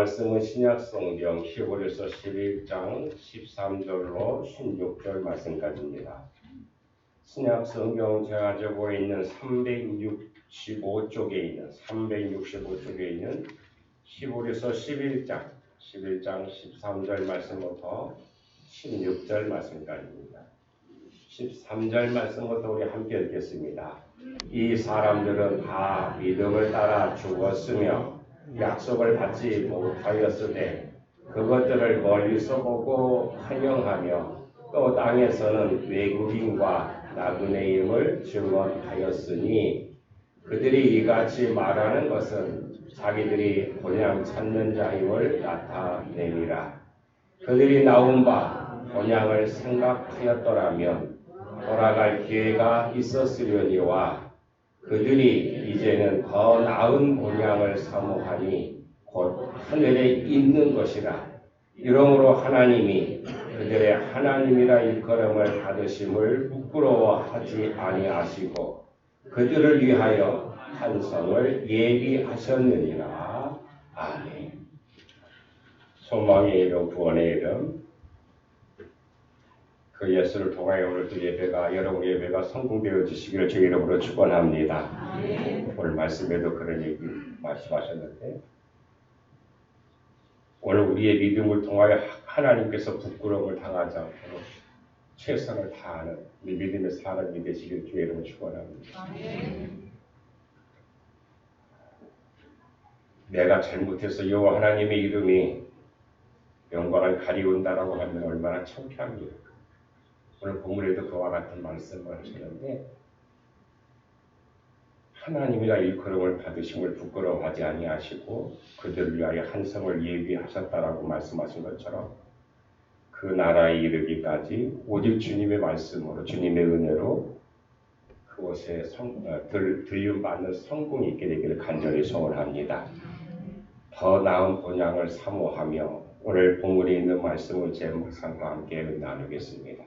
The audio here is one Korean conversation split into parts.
말씀은 신약성경 히브리서 11장 13절로 16절 말씀까지입니다. 신약성경 제가 가지고 있는 365쪽에 있는 히브리서 11장 13절 말씀부터 16절 말씀까지입니다. 13절 말씀부터 우리 함께 읽겠습니다. 이 사람들은 다 믿음을 따라 죽었으며 약속을 받지 못하였으되 그것들을 멀리서 보고 환영하며 또 땅에서는 외국인과 나그네임을 증언하였으니 그들이 이같이 말하는 것은 자기들이 본향 찾는 자임을 나타내니라. 그들이 나온 바 본향을 생각하였더라면 돌아갈 기회가 있었으려니와 그들이 이제는 더 나은 본향을 사모하니 곧 하늘에 있는 것이라. 이러므로 하나님이 그들의 하나님이라 일컬음을 받으심을 부끄러워하지 아니하시고 그들을 위하여 한 성을 예비하셨느니라. 아멘. 소망의 이름, 구원의 이름, 그 예수를 통하여 오늘도 여러분 예배가 성공되어지시기를 주의 이름으로 축원합니다. 오늘 말씀에도 그런 얘기 말씀하셨는데 오늘 우리의 믿음을 통하여 하나님께서 부끄러움을 당하지 않도록 최선을 다하는 우리 믿음의 사람이 되시기를 주의 이름으로 축원합니다. 내가 잘못해서 여호와 하나님의 이름이 영광을 가리운다라고 하면 얼마나 창피합니까? 오늘 본문에도 그와 같은 말씀을 하시는데 하나님이라 일컬음을 받으심을 부끄러워하지 아니하시고 그들을 위하여 한 성을 예비하셨다라고 말씀하신 것처럼 그 나라에 이르기까지 오직 주님의 말씀으로 주님의 은혜로 그곳에 들림받는 성공이 있게 되기를 간절히 소원합니다. 더 나은 본향을 사모하며 오늘 본문에 있는 말씀을 제 묵상과 함께 나누겠습니다.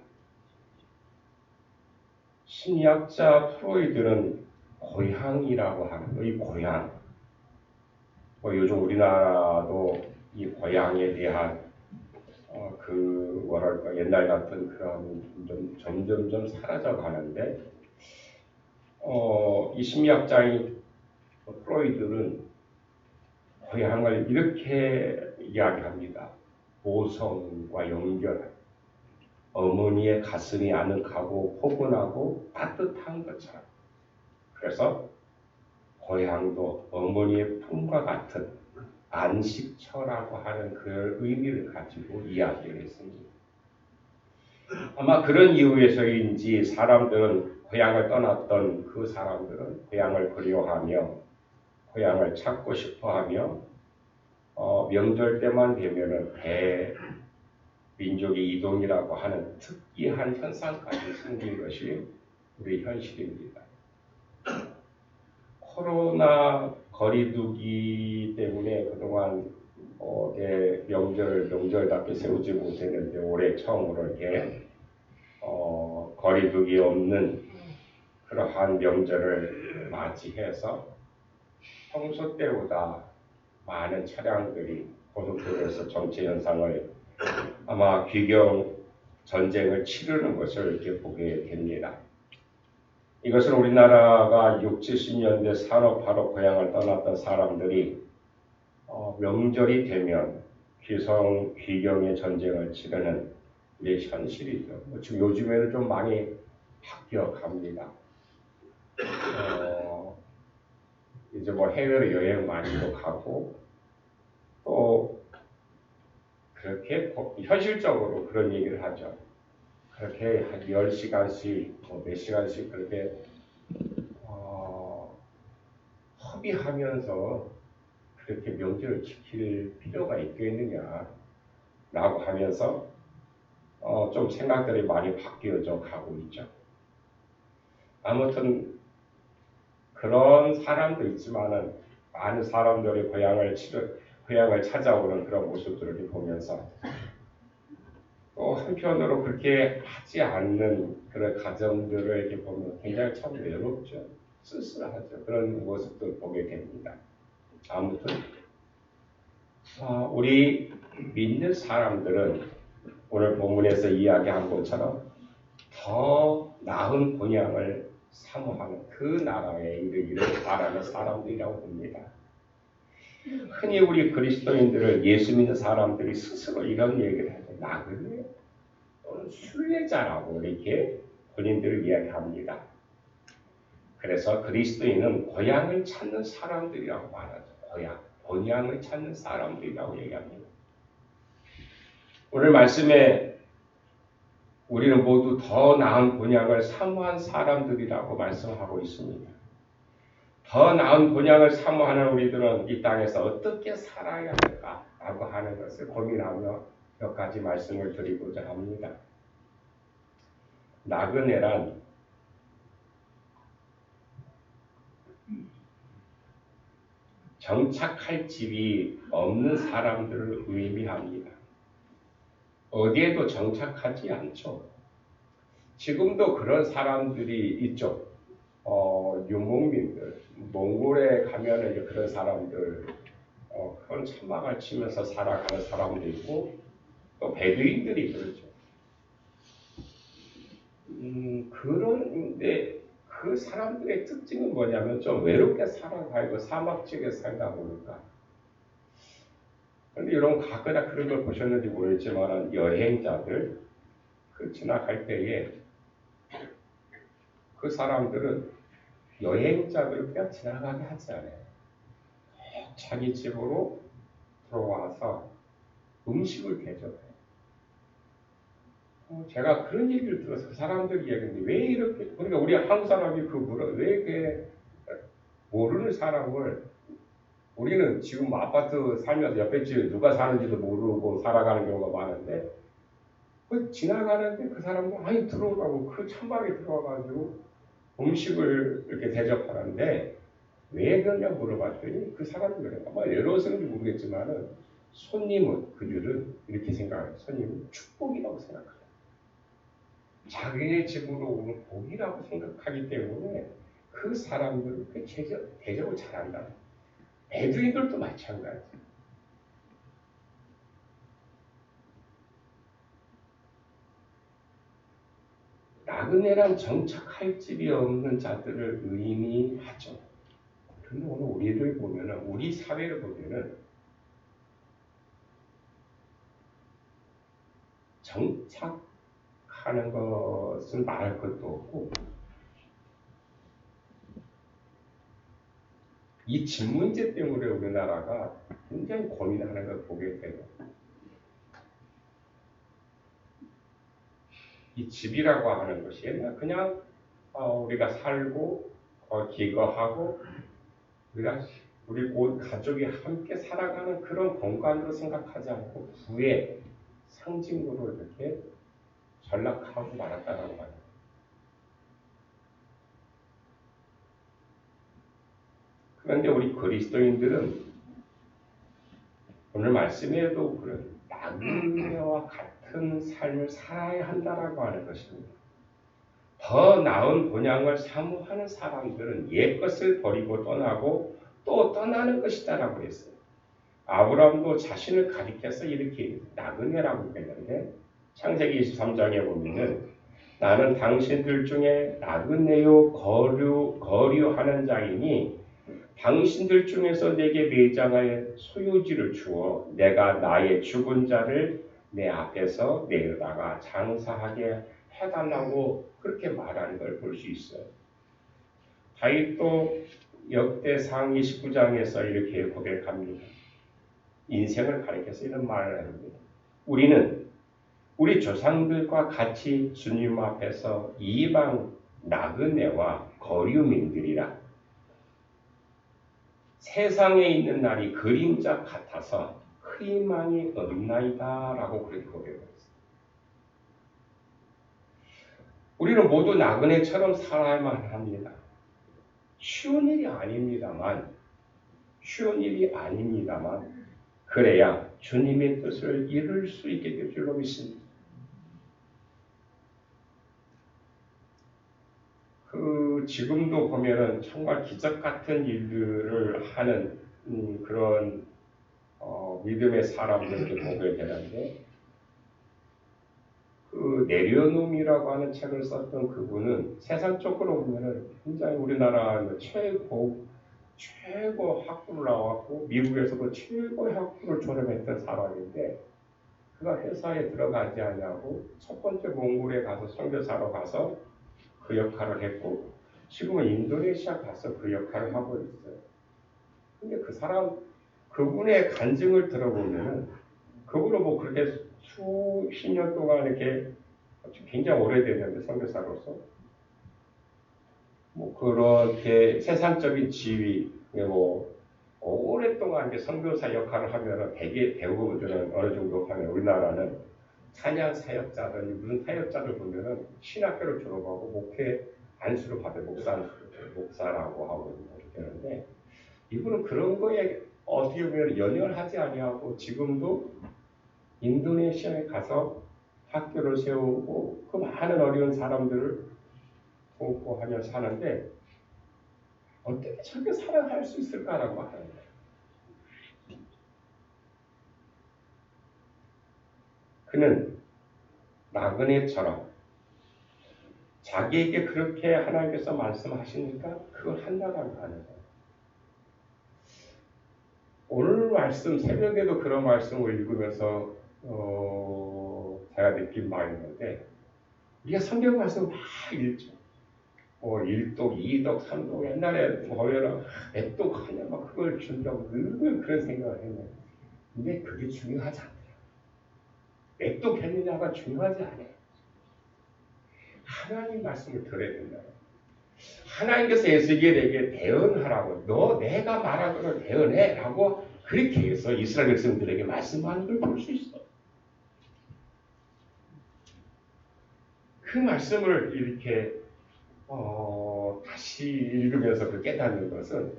심리학자 프로이드는 고향이라고 하는 이 고향, 요즘 우리나라도 이 고향에 대한 옛날 같은 그런 점점 사라져 가는데 이 심리학자인 프로이드는 고향을 이렇게 이야기합니다. 모성과 연결. 어머니의 가슴이 아늑하고 포근하고 따뜻한 것처럼. 그래서 고향도 어머니의 품과 같은 안식처라고 하는 그 의미를 가지고 이야기를 했습니다. 아마 그런 이유에서인지 사람들은 고향을 떠났던 그 사람들은 고향을 그리워하며 고향을 찾고 싶어하며 명절 때만 되면은 민족의 이동이라고 하는 특이한 현상까지 생긴 것이 우리 현실입니다. 코로나 거리두기 때문에 그동안 명절답게 세우지 못했는데 올해 처음으로 이렇게 거리두기 없는 그러한 명절을 맞이해서 평소 때보다 많은 차량들이 고속도로에서 정체 현상을 아마 귀경 전쟁을 치르는 것을 이렇게 보게 됩니다. 이것은 우리나라가 60, 70년대 산업화로 고향을 떠났던 사람들이 명절이 되면 귀경의 전쟁을 치르는 우리의 현실이죠. 지금 요즘에는 좀 많이 바뀌어 갑니다. 이제 해외로 여행 많이도 가고 또 그렇게 현실적으로 그런 얘기를 하죠. 그렇게 한 10시간씩, 몇 시간씩 그렇게 허비하면서 그렇게 명절을 지킬 필요가 있겠느냐라고 하면서 좀 생각들이 많이 바뀌어져 가고 있죠. 아무튼 그런 사람도 있지만은 많은 사람들이 고향을 찾아오는 그런 모습들을 보면서 또 한편으로 그렇게 하지 않는 그런 가정들을 이렇게 보면 굉장히 참 외롭죠. 쓸쓸하죠. 그런 모습도 보게 됩니다. 아무튼 우리 믿는 사람들은 오늘 본문에서 이야기한 것처럼 더 나은 본향을 사모하는 그 나라에 이르기를 바라는 사람들이라고 봅니다. 흔히 우리 그리스도인들을 예수 믿는 사람들이 스스로 이런 얘기를 하죠. 나그네 또는 순례자라고 이렇게 본인들을 이야기합니다. 그래서 그리스도인은 고향을 찾는 사람들이라고 말하죠. 본향을 찾는 사람들이라고 얘기합니다. 오늘 말씀에 우리는 모두 더 나은 본향을 사모한 사람들이라고 말씀하고 있습니다. 더 나은 본향을 사모하는 우리들은 이 땅에서 어떻게 살아야 할까라고 하는 것을 고민하며 몇 가지 말씀을 드리고자 합니다. 나그네란 정착할 집이 없는 사람들을 의미합니다. 어디에도 정착하지 않죠. 지금도 그런 사람들이 있죠. 유목민들, 몽골에 가면은 이제 그런 사람들, 그런 천막을 치면서 살아가는 사람도 있고, 또 베두인들이 그렇죠. 그런데 그 사람들의 특징은 뭐냐면 좀 외롭게 살아가고 사막 지역에 살다 보니까. 그런데 여러분 가끔다 그런 걸 보셨는지 모르겠지만 여행자들 그 지나갈 때에 그 사람들은 여행자들 그냥 지나가게 하지 않아요. 자기 집으로 들어와서 음식을 대접해요. 제가 그런 얘기를 들어서 사람들이 얘기했는데 왜 이렇게 그러니까 우리 한국 사람이 왜 이렇게 모르는 사람을 우리는 지금 아파트 살면서 옆에 집에 누가 사는지도 모르고 살아가는 경우가 많은데 그 지나가는데 그 사람은 아니 들어오라고 그 찬방에 들어와가지고 음식을 이렇게 대접하는데 왜 그러냐 물어봤더니 그 사람이 그래요. 아마 외로워서인지 모르겠지만은 손님은 그들은 이렇게 생각해요. 손님은 축복이라고 생각해요. 자기의 집으로 오는 복이라고 생각하기 때문에 그 사람들은 그 대접을 잘한다. 베두인들도 마찬가지. 나그네란 정착할 집이 없는 자들을 의미하죠. 그런데 오늘 우리를 보면은 우리 사회를 보면은 정착하는 것은 말할 것도 없고 이 집 문제 때문에 우리나라가 굉장히 고민하는 걸 보게 돼요. 이 집이라고 하는 것이 옛날 그냥 우리가 살고 기거하고 우리 온 가족이 함께 살아가는 그런 공간으로 생각하지 않고 부의 상징으로 이렇게 전락하고 말았다라고 말합니다. 그런데 우리 그리스도인들은 오늘 말씀에도 그런 나그네와 같은 삶을 살아야 한다라고 하는 것입니다. 더 나은 본향을 사모하는 사람들은 옛것을 버리고 떠나고 또 떠나는 것이다라고 했어요. 아브라함도 자신을 가리켜서 이렇게 나그네라고 했는데 창세기 23장에 보면은 나는 당신들 중에 나그네요 거류하는 자이니 당신들 중에서 내게 매장할 소유지를 주어 내가 나의 죽은 자를 내 앞에서 내려다가 장사하게 해달라고 그렇게 말하는 걸 볼 수 있어요. 다윗도 역대상 29장에서 이렇게 고백합니다. 인생을 가리켜서 이런 말을 합니다. 우리는 우리 조상들과 같이 주님 앞에서 이방 나그네와 거류민들이라 세상에 있는 날이 그림자 같아서 희망이 없나이다 라고 그렇게 고백했어요. 우리는 모두 나그네처럼 살아야만 합니다. 쉬운 일이 아닙니다만 그래야 주님의 뜻을 이룰 수 있게 될 줄로 믿습니다. 지금도 보면은 정말 기적 같은 일들을 하는 그런 믿음의 사람들께 보게 되는데 그 내려놓음이라고 하는 책을 썼던 그분은 세상적으로 보면은 굉장히 우리나라 최고 학부를 나왔고 미국에서도 최고 학부를 졸업했던 사람인데 그가 회사에 들어가지 않냐고 첫 번째 몽골에 가서 선교사로 가서 그 역할을 했고 지금은 인도네시아 가서 그 역할을 하고 있어요. 근데 그분의 간증을 들어보면은 그분은 뭐 그렇게 수십 년 동안 이렇게 굉장히 오래됐는데 선교사로서 뭐 그렇게 세상적인 지위 뭐 오랫동안 이제 선교사 역할을 하면은 대부분들은 어느 정도 하면 우리나라는 찬양 사역자들 무슨 사역자들 보면은 신학교를 졸업하고 목회 안수를 받아 목사라고 하고 이렇게 되는데 이분은 그런 거에 어떻게 보면 연연하지 아니하고 지금도 인도네시아에 가서 학교를 세우고 그 많은 어려운 사람들을 돕고 하며 사는데 어떻게 저렇게 살아갈 수 있을까라고 하는 거예요. 그는 나그네처럼 자기에게 그렇게 하나님께서 말씀하시니까 그걸 한다라고 하는 거예요. 오늘 말씀 새벽에도 그런 말씀을 읽으면서 제가 느낀 바가 있는데 우리가 성경 말씀 막 읽죠. 1독, 2독, 3독 옛날에 보면은 몇 독 하냐 막 그걸 준다고 늘 그런 생각을 했는데 근데 그게 중요하지 않아요. 몇 독 했느냐가 중요하지 않아요. 하나님 말씀을 들어야 된다. 하나님께서 에스겔에게 대언하라고 내가 말한 것을 대언해라고 그렇게 해서 이스라엘 백성들에게 말씀하는 걸 볼 수 있어. 그 말씀을 이렇게 다시 읽으면서 그 깨닫는 것은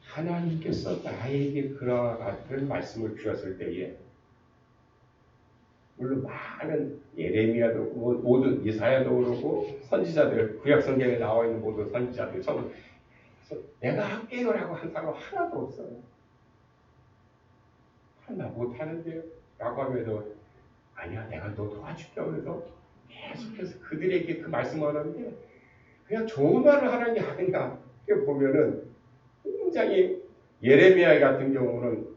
하나님께서 나에게 그와 같은 말씀을 주셨을 때에 물론 많은 예레미야도 모든 이사야도 그러고 선지자들 구약 성경에 나와 있는 모든 선지자들 전부 내가 할게요라고 한 사람 하나도 없어요. 나 못하는데요? 라고 하면서 아니야 내가 너 도와줄게 하면서 계속해서 그들에게 그 말씀을 하는데 그냥 좋은 말을 하는 게 아니라 보면은 굉장히 예레미야 같은 경우는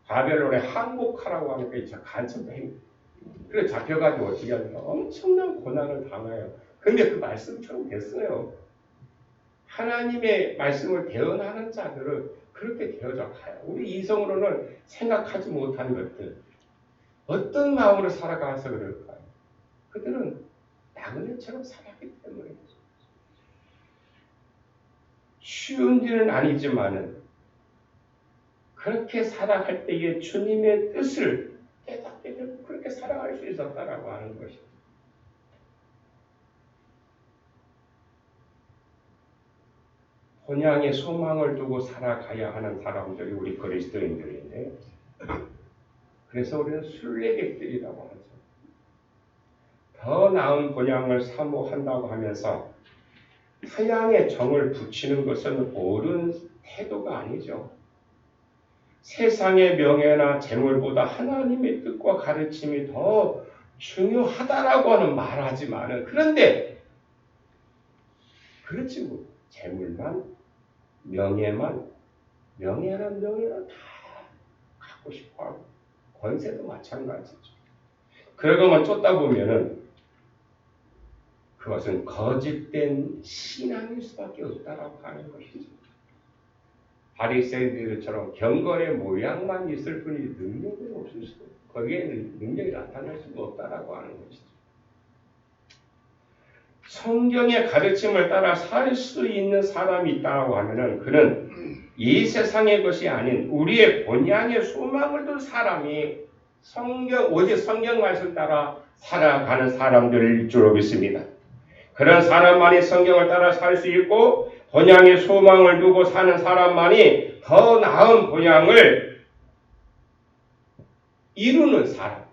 바벨론에 항복하라고 하니까 진짜 간첩도 행위. 그래 잡혀가지고 어떻게 하니까 엄청난 고난을 당해요. 근데 그 말씀처럼 됐어요. 하나님의 말씀을 대언하는 자들은 그렇게 되어져 가요. 우리 이성으로는 생각하지 못한 것들. 어떤 마음으로 살아가서 그럴까요? 그들은 나그네처럼 살았기 때문에 쉬운 일은 아니지만은 그렇게 살아갈 때에 주님의 뜻을 깨닫게 되고 그렇게 살아갈 수 있었다라고 하는 것입니다. 본향의 소망을 두고 살아가야 하는 사람들이 우리 그리스도인들인데 그래서 우리는 순례객들이라고 하죠. 더 나은 본향을 사모한다고 하면서 타향의 정을 붙이는 것은 옳은 태도가 아니죠. 세상의 명예나 재물보다 하나님의 뜻과 가르침이 더 중요하다라고는 말하지만은 그런데 그렇지 뭐 재물만 명예는 다 갖고 싶어하고 권세도 마찬가지죠. 그러고만 쫓다 보면은 그것은 거짓된 신앙일 수밖에 없다라고 하는 것이죠. 바리새인들처럼 경건의 모양만 있을 뿐이 능력이 없을 수도 거기에 능력이 나타날 수가 없다라고 하는 것이죠. 성경의 가르침을 따라 살 수 있는 사람이 있다고 하면은 그는 이 세상의 것이 아닌 우리의 본향의 소망을 둔 사람이 오직 성경 말씀 따라 살아가는 사람들일 줄 믿습니다. 그런 사람만이 성경을 따라 살 수 있고 본향의 소망을 두고 사는 사람만이 더 나은 본향을 이루는 사람.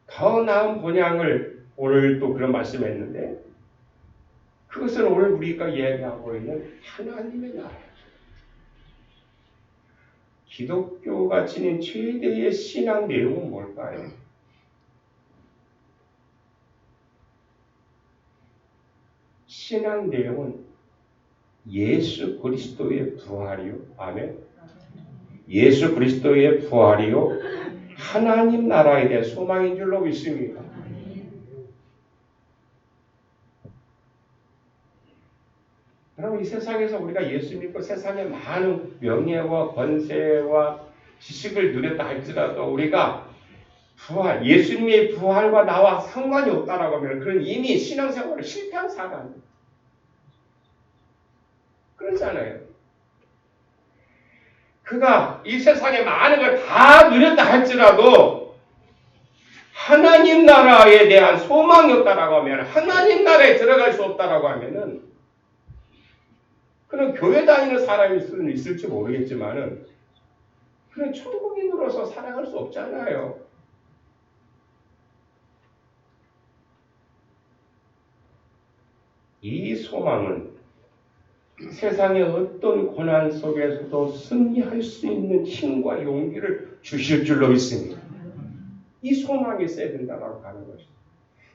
더 나은 본향을 오늘 또 그런 말씀했는데 그 그것은 오늘 우리가 예배하고 있는 하나님의 나라예요. 기독교가 지닌 최대의 신앙 내용은 뭘까요? 신앙 내용은 예수 그리스도의 부활이요. 아멘. 예수 그리스도의 부활이요. 하나님 나라에 대한 소망인 줄로 믿습니다. 여러분, 이 세상에서 우리가 예수 믿고 세상의 많은 명예와 권세와 지식을 누렸다 할지라도 우리가 부활, 예수님의 부활과 나와 상관이 없다라고 하면 그건 이미 신앙생활을 실패한 사람입니다. 그렇잖아요. 그가 이 세상에 많은 걸 다 누렸다 할지라도 하나님 나라에 대한 소망이 없다라고 하면, 하나님 나라에 들어갈 수 없다라고 하면은, 그런 교회 다니는 사람일 수는 있을지 모르겠지만은, 그런 천국인으로서 살아갈 수 없잖아요. 이 소망은 세상의 어떤 고난 속에서도 승리할 수 있는 힘과 용기를 주실 줄로 믿습니다. 이 소망이 있어야 된다고 하는 것입니다.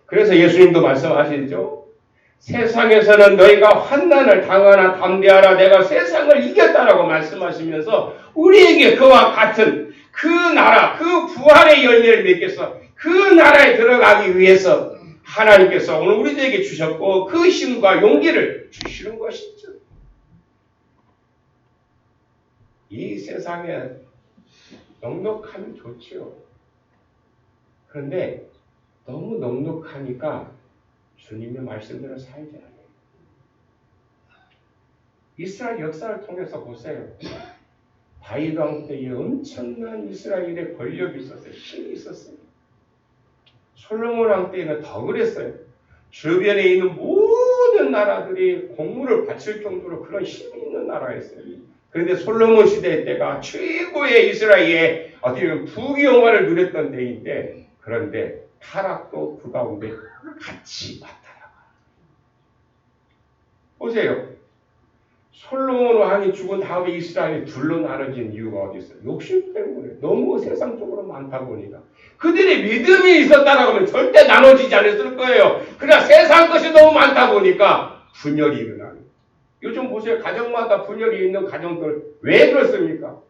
그래서 예수님도 말씀하시죠. 세상에서는 너희가 환난을 당하나 담대하라. 내가 세상을 이겼다라고 말씀하시면서 우리에게 그와 같은 그 나라, 그 부활의 열매를 맺겠어. 그 나라에 들어가기 위해서 하나님께서 오늘 우리들에게 주셨고 그 힘과 용기를 주시는 것이죠. 이 세상에 넉넉함이 좋지요. 그런데 너무 넉넉하니까 주님의 말씀대로 살지 않아요. 이스라엘 역사를 통해서 보세요. 다윗 왕 때에 엄청난 이스라엘의 권력이 있었어요. 힘이 있었어요. 솔로몬 왕 때에는 더 그랬어요. 주변에 있는 모든 나라들이 공물을 바칠 정도로 그런 힘이 있는 나라였어요. 그런데 솔로몬 시대 때가 최고의 이스라엘의 어떻게 보면 부귀영화를 누렸던 때인데, 그런데 타락도 그 가운데 같이 나타나요. 보세요. 솔로몬 왕이 죽은 다음에 이스라엘이 둘로 나눠진 이유가 어디 있어요? 욕심 때문에. 너무 세상적으로 많다 보니까. 그들이 믿음이 있었다라고 하면 절대 나눠지지 않았을 거예요. 그러나 세상 것이 너무 많다 보니까 분열이 일어나는 거예요. 요즘 보세요. 가정마다 분열이 있는 가정들 왜 그렇습니까?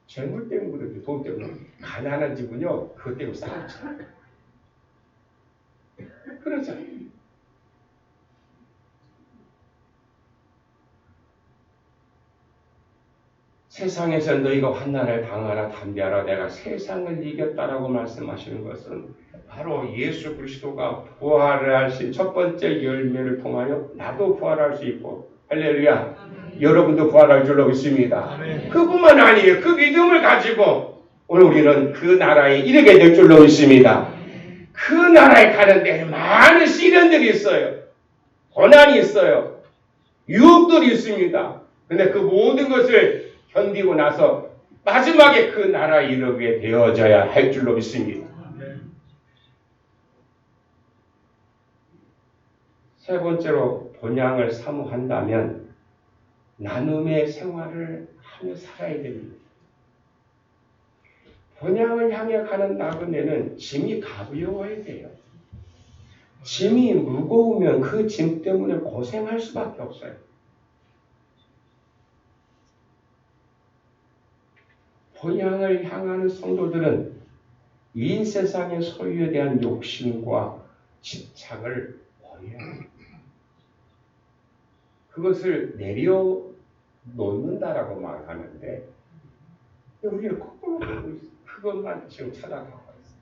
재물 때문에 그러죠. 돈 때문에. 가난한 집은요, 그것 때문에 싸우죠. 그렇잖아요. 세상에서 너희가 환난을 당하라 담대하라. 내가 세상을 이겼다라고 말씀하시는 것은 바로 예수 그리스도가 부활을 하신 첫 번째 열매를 통하여 나도 부활할 수 있고, 할렐루야. 여러분도 부활할 줄로 믿습니다. 그뿐만 아니에요. 그 믿음을 가지고 오늘 우리는 그 나라에 이르게 될 줄로 믿습니다. 그 나라에 가는데 많은 시련들이 있어요. 고난이 있어요. 유혹들이 있습니다. 근데 그 모든 것을 견디고 나서 마지막에 그 나라에 이르게 되어져야 할 줄로 믿습니다. 세 번째로 본향을 사모한다면 나눔의 생활을 하며 살아야 됩니다. 본향을 향해 가는 나그네는 짐이 가벼워야 돼요. 짐이 무거우면 그 짐 때문에 고생할 수밖에 없어요. 본향을 향하는 성도들은 이 세상의 소유에 대한 욕심과 집착을 버려야 합니다. 그것을 내려놓는다라고 말하는데 우리는 거꾸로 하고 있어요. 그것만 지금 찾아가고 있어요.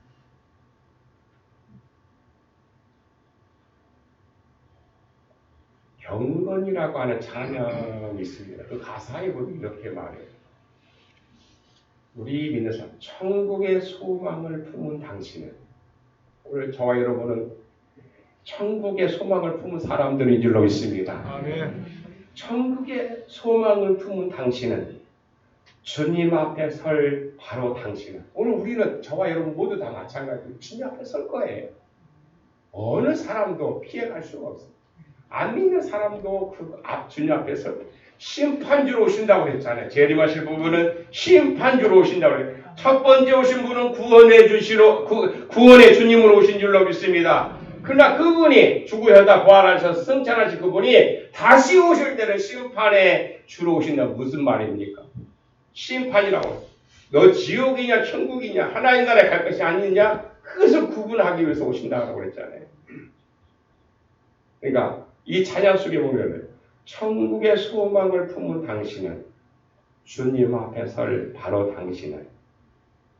경건이라고 하는 찬양이 있습니다. 그 가사에 보면 이렇게 말해요. 우리 믿는 사람, 천국의 소망을 품은 당신은, 오늘 저와 여러분은 천국의 소망을 품은 사람들인 줄로 믿습니다. 아멘. 천국의 소망을 품은 당신은, 주님 앞에 설 바로 당신은, 오늘 우리는 저와 여러분 모두 다 마찬가지로 주님 앞에 설 거예요. 어느 사람도 피해갈 수가 없어요. 안 믿는 사람도 그 주님 앞에서 심판주로 오신다고 그랬잖아요. 재림하실 부분은 심판주로 오신다고 그래요. 첫 번째 오신 분은 구원의 주님으로 오신 줄로 믿습니다. 그러나 그분이 죽으셨다 부활하셔서 승천하신 그분이 다시 오실 때는 심판의 주로 오신다. 무슨 말입니까? 심판이라고. 너 지옥이냐 천국이냐 하나님 나라에 갈 것이 아니냐? 그것을 구분하기 위해서 오신다고 그랬잖아요. 그러니까 이 찬양 속에 보면 천국의 소망을 품은 당신은 주님 앞에 설 바로 당신은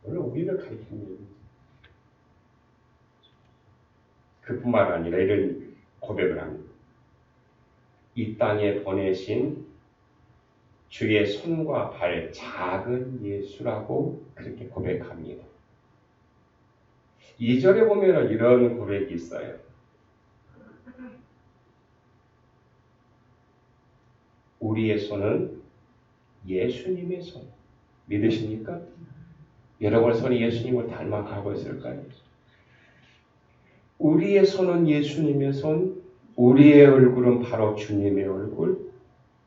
오늘 우리를 가리키는 얘기입니다. 그뿐만 아니라 이런 고백을 합니다. 이 땅에 보내신 주의 손과 발 작은 예수라고 그렇게 고백합니다. 2절에 보면 이런 고백이 있어요. 우리의 손은 예수님의 손. 믿으십니까? 여러분의 손이 예수님을 닮아가고 있을까요? 우리의 손은 예수님의 손, 우리의 얼굴은 바로 주님의 얼굴.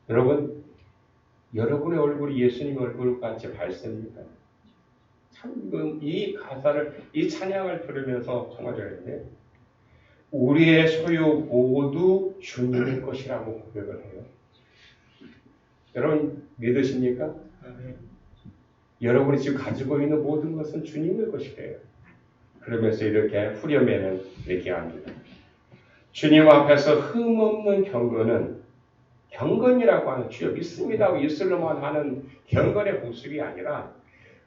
여러분, 여러분의 얼굴이 예수님의 얼굴 같이 밝습니까? 참, 이 가사를, 이 찬양을 들으면서 정말 잘했는데, 우리의 소유 모두 주님의 것이라고 고백을 해요. 여러분, 믿으십니까? 여러분이 지금 가지고 있는 모든 것은 주님의 것이래요. 그러면서 이렇게 후렴에는 이렇게 합니다. 주님 앞에서 흠없는 경건이라고 하는 주여 믿습니다. 예술로만 하는 경건의 모습이 아니라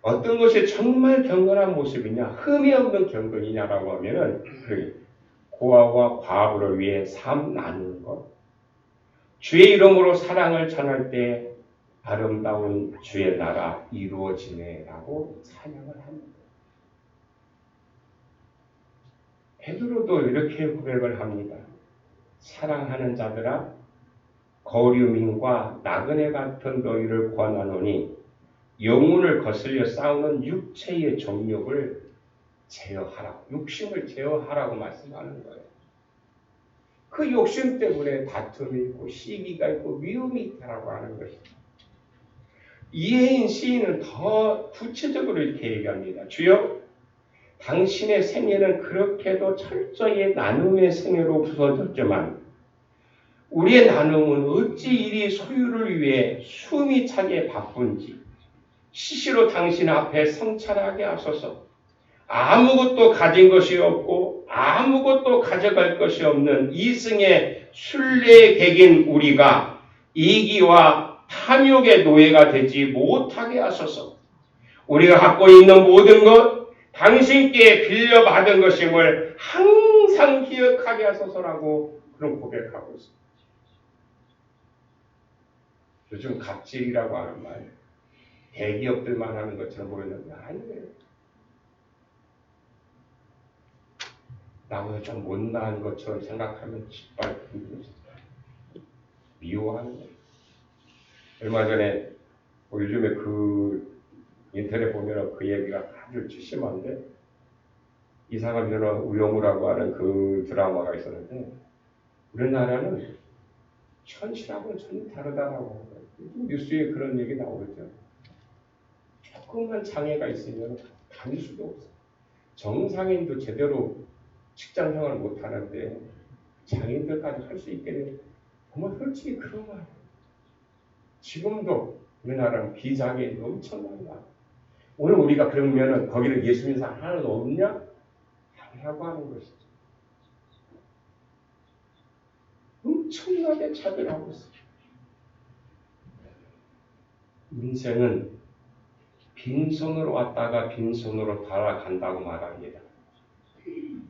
어떤 것이 정말 경건한 모습이냐, 흠이 없는 경건이냐라고 하면은 고아와 과부를 위해 삶 나누는 것, 주의 이름으로 사랑을 전할 때 아름다운 주의 나라 이루어지네라고 찬양을 합니다. 베드로도 이렇게 고백을 합니다. 사랑하는 자들아 거류민과 나그네 같은 너희를 권하노니 영혼을 거슬려 싸우는 육체의 정욕을 제어하라고, 욕심을 제어하라고 말씀하는 거예요. 그 욕심 때문에 다툼이 있고 시기가 있고 미움이 있다라고 하는 것입니다. 이혜인 시인은 더 구체적으로 이렇게 얘기합니다. 주여, 당신의 생애는 그렇게도 철저히 나눔의 생애로 부서졌지만 우리의 나눔은 어찌 이리 소유를 위해 숨이 차게 바쁜지 시시로 당신 앞에 성찰하게 하소서. 아무것도 가진 것이 없고 아무것도 가져갈 것이 없는 이승의 순례객인 우리가 이기와 탐욕의 노예가 되지 못하게 하소서. 우리가 갖고 있는 모든 것 당신께 빌려받은 것임을 항상 기억하게 하소서라고 그런 고백하고 있습니다. 요즘 갑질이라고 하는 말, 대기업들만 하는 것처럼 보이는데 아니에요. 나보다 좀 못나은 것처럼 생각하면 짓밟히는 미워하는 거예요. 얼마 전에 요즘에 인터넷 보면 그 얘기가 아주 심한데 이상한 변호 우영우라고 하는 그 드라마가 있었는데 우리나라는 현실하고는 전혀 다르다라고 하는 거예요. 뉴스에 그런 얘기 나오죠. 조금만 장애가 있으면 다닐 수도 없어요. 정상인도 제대로 직장 생활을 못 하는데 장애인들까지 할 수 있게 되면 정말 솔직히 그런 거예요. 지금도 우리나라는 비장애인이 엄청난 거야. 오늘 우리가 그러면은 거기는 예수 믿는 사람 하나도 없냐? 아니라고 하는 것이죠. 엄청나게 차별하고 있어요. 인생은 빈손으로 왔다가 빈손으로 돌아간다고 말합니다.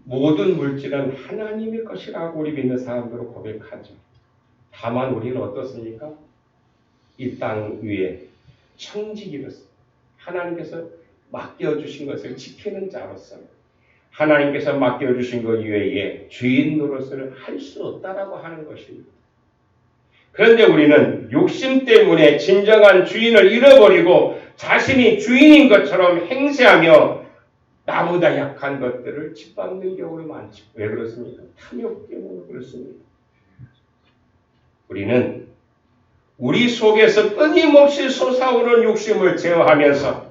모든 물질은 하나님의 것이라고 우리 믿는 사람들은 고백하죠. 다만 우리는 어떻습니까? 이 땅 위에 청지기로서 하나님께서 맡겨주신 것을 지키는 자로서 하나님께서 맡겨주신 것 이외에 주인 노릇을 할 수 없다라고 하는 것입니다. 그런데 우리는 욕심 때문에 진정한 주인을 잃어버리고 자신이 주인인 것처럼 행세하며 나보다 약한 것들을 짓밟는 경우가 많죠. 왜 그렇습니까? 탐욕 때문에 그렇습니다. 우리는 우리 속에서 끊임없이 솟아오르는 욕심을 제어하면서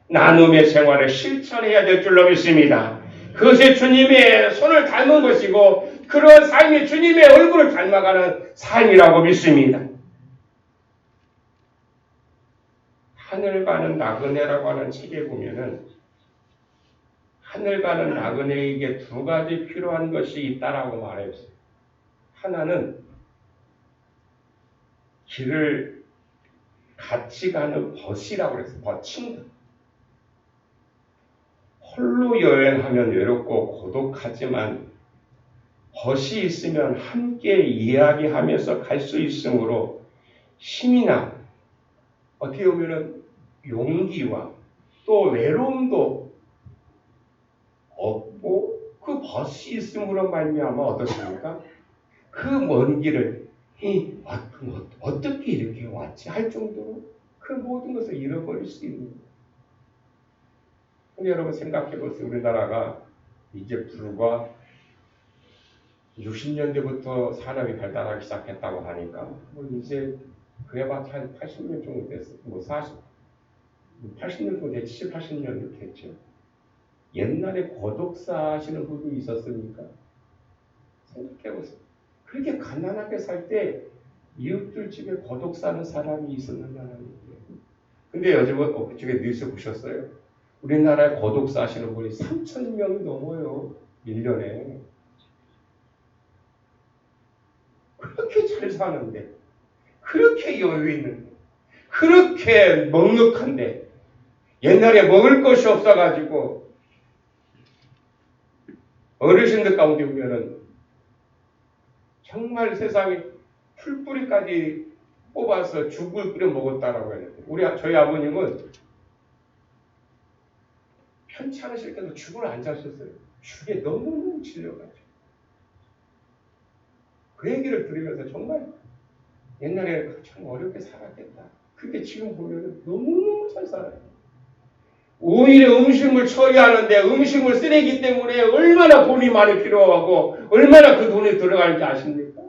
나눔의 생활을 실천해야 될 줄로 믿습니다. 그것이 주님의 손을 닮은 것이고 그런 삶이 주님의 얼굴을 닮아가는 삶이라고 믿습니다. 하늘 가는 나그네라고 하는 책에 보면은 하늘 가는 나그네에게 두 가지 필요한 것이 있다라고 말했어요. 하나는 길을 같이 가는 벗이라고 그랬어요. 벗친다. 홀로 여행하면 외롭고 고독하지만 벗이 있으면 함께 이야기하면서 갈 수 있으므로 힘이나 어떻게 보면 용기와 또 외로움도 없고 그 벗이 있음으로 말미암아 어떻습니까? 그 먼 길을 어떻게 이렇게 왔지 할 정도로 그 모든 것을 잃어버릴 수 있는 거예요. 근데 여러분 생각해 보세요. 우리나라가 이제 불과 60년대부터 산업이 발달하기 시작했다고 하니까 뭐 이제 그래봤자 한 80년 정도 됐어요. 뭐 80년 정도 됐지, 70, 80년 됐죠. 옛날에 고독사 하시는 분이 있었습니까? 생각해 보세요. 그렇게 가난하게 살 때 이웃들 집에 고독 사는 사람이 있었느냐는 얘기예요. 근데 요즘은 그쪽에 뉴스 보셨어요? 우리나라에 고독 사시는 분이 3,000명이 넘어요. 1년에. 그렇게 잘 사는데, 그렇게 여유 있는데, 그렇게 먹먹한데, 옛날에 먹을 것이 없어가지고, 어르신들 가운데 보면은, 정말 세상에 풀뿌리까지 뽑아서 죽을 끓여 먹었다라고 했는데, 저희 아버님은 편찮으실 때도 죽을 안 자셨어요. 죽에 너무너무 질려가지고. 그 얘기를 들으면서 정말 옛날에 참 어렵게 살았겠다. 그게 지금 보면 너무너무 잘 살아요. 오히려 음식물 처리하는데 음식물 쓰레기 때문에 얼마나 돈이 많이 필요하고 얼마나 그 돈이 들어가는지 아십니까?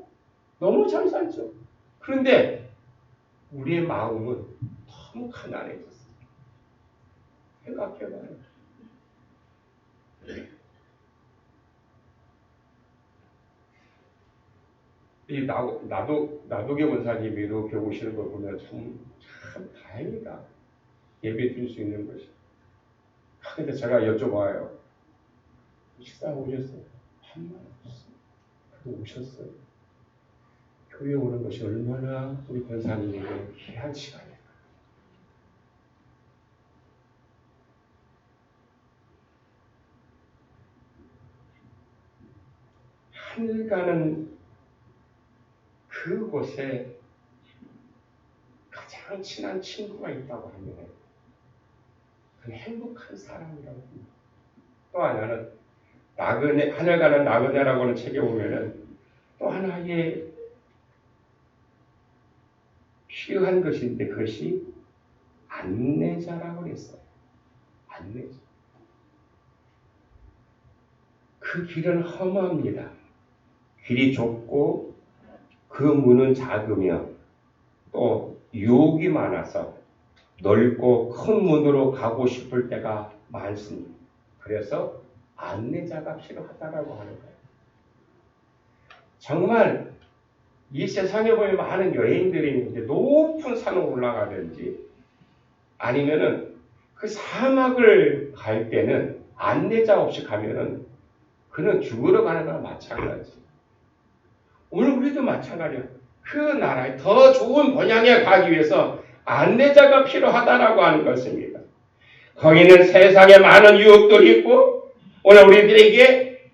너무 잘 살죠. 그런데 우리의 마음은 너무 가난해졌어요. 생각해봐요. 이 나도계 원사님이 이렇게 오시는 걸 보면 참 다행이다. 예배 드릴 수 있는 것이. 근데 제가 여쭤봐요. 식사 오셨어요? 한말 없어요. 그래도 오셨어요. 교회 오는 것이 얼마나 우리 권사님에게 귀한 시간이에요. 하늘 가는 그곳에 가장 친한 친구가 있다고 하면 그 행복한 사람이라고 합니다. 또 하나는 하늘 가는 나그네라고 하는 책에 보면은 또 하나의 필요한 것인데 그것이 안내자라고 했어요. 안내자. 그 길은 험합니다. 길이 좁고 그 문은 작으며 또 유혹이 많아서 넓고 큰 문으로 가고 싶을 때가 많습니다. 그래서 안내자가 필요하다라고 하는 거예요. 정말 이 세상에 보면 많은 여행들이 있는데 높은 산을 올라가든지 아니면은 그 사막을 갈 때는 안내자 없이 가면은 그는 죽으러 가는 거랑 마찬가지. 오늘 우리도 마찬가지야. 그 나라에 더 좋은 번향에 가기 위해서 안내자가 필요하다라고 하는 것입니다. 거기는 세상에 많은 유혹들이 있고 오늘 우리들에게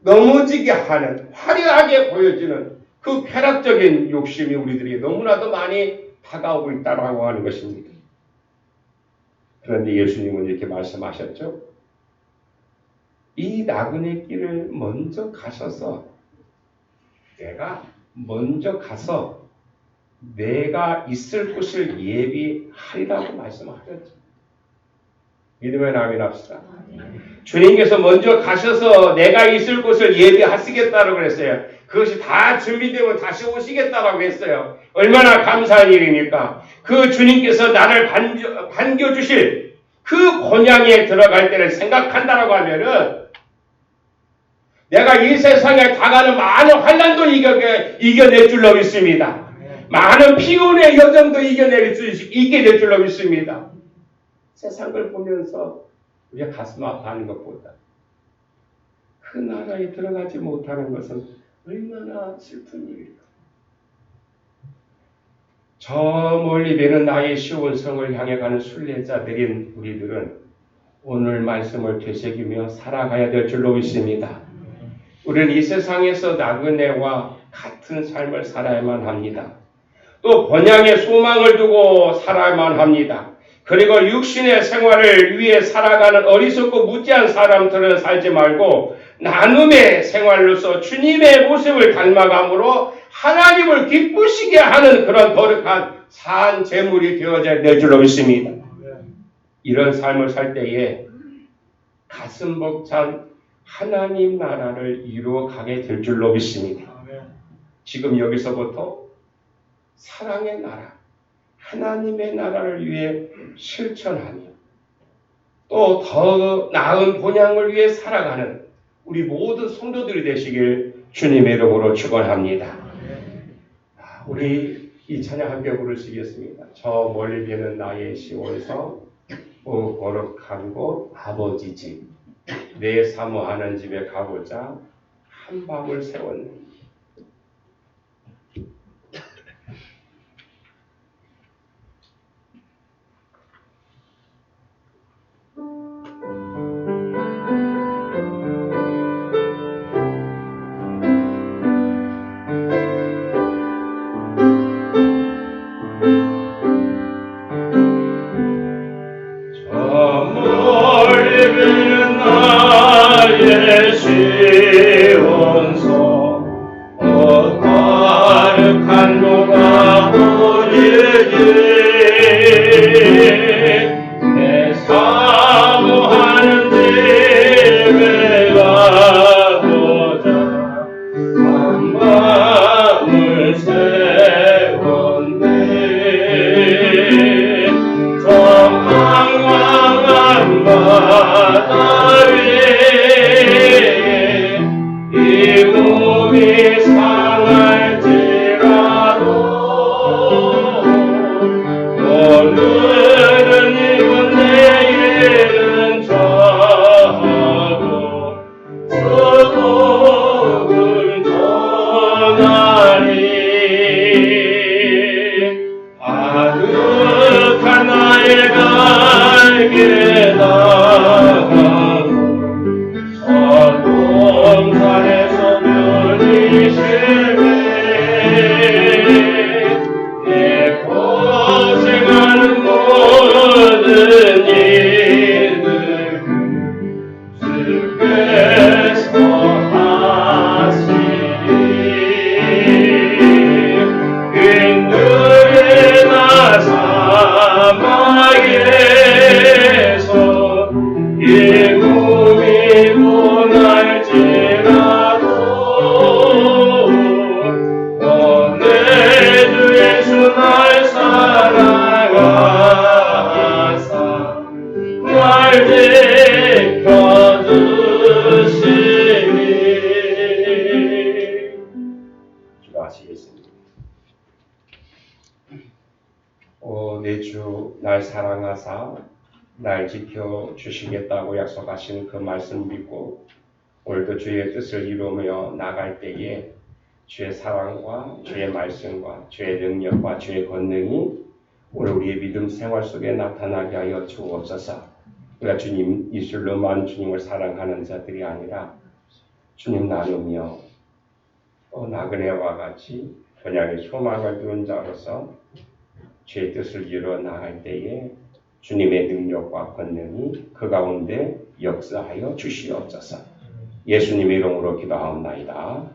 넘어지게 하는 화려하게 보여지는 그 쾌락적인 욕심이 우리들에게 너무나도 많이 다가오고 있다고 하는 것입니다. 그런데 예수님은 이렇게 말씀하셨죠. 이 나그네 길을 먼저 가셔서 내가 있을 곳을 예비하리라고 말씀하셨죠. 믿으면 아멘합시다. 주님께서 먼저 가셔서 내가 있을 곳을 예비하시겠다고 그랬어요. 그것이 다 준비되면 다시 오시겠다라고 했어요. 얼마나 감사한 일입니까? 그 주님께서 나를 반겨주실 그 곤양에 들어갈 때를 생각한다라고 하면은 내가 이 세상에 다가는 많은 환난도 이겨낼 줄로 믿습니다. 많은 피곤의 여정도 이겨게 될 줄로 믿습니다. 세상을 보면서 우리가 가슴 아파하는 것보다 그 나라에 들어가지 못하는 것은 얼마나 슬픈 일일까. 저 멀리 배는 나의 시온 성을 향해 가는 순례자들인 우리들은 오늘 말씀을 되새기며 살아가야 될 줄로 믿습니다. 우리는 이 세상에서 나그네와 같은 삶을 살아야만 합니다. 또 번영의 소망을 두고 살아야만 합니다. 그리고 육신의 생활을 위해 살아가는 어리석고 무지한 사람들은 살지 말고 나눔의 생활로서 주님의 모습을 닮아감으로 하나님을 기쁘시게 하는 그런 거룩한 산 제물이 되어져야 될 줄로 믿습니다. 이런 삶을 살 때에 가슴 벅찬 하나님 나라를 이루어가게 될 줄로 믿습니다. 지금 여기서부터 사랑의 나라, 하나님의 나라를 위해 실천하며 또 더 나은 본향을 위해 살아가는 우리 모든 성도들이 되시길 주님의 이름으로 축원합니다. 우리 이 찬양 함께 부르시겠습니다. 저 멀리 비는 나의 시온성 거룩한 곳 아버지 집 내 사모하는 집에 가보자 한 밤을 세웠네. 내 주 날 사랑하사 날 지켜주시겠다고 약속하신 그 말씀 믿고 오늘도 주의 뜻을 이루며 나갈 때에 주의 사랑과 주의 말씀과 주의 능력과 주의 권능이 오늘 우리의 믿음 생활 속에 나타나게 하여 주옵소서. 우리가 주님 이술로만 주님을 사랑하는 자들이 아니라 주님 나누며 또 나그네와 같이 번향의 소망을 두는 자로서 주의 뜻을 이루어 나갈 때에 주님의 능력과 권능이 그 가운데 역사하여 주시옵소서. 예수님의 이름으로 기도하옵나이다.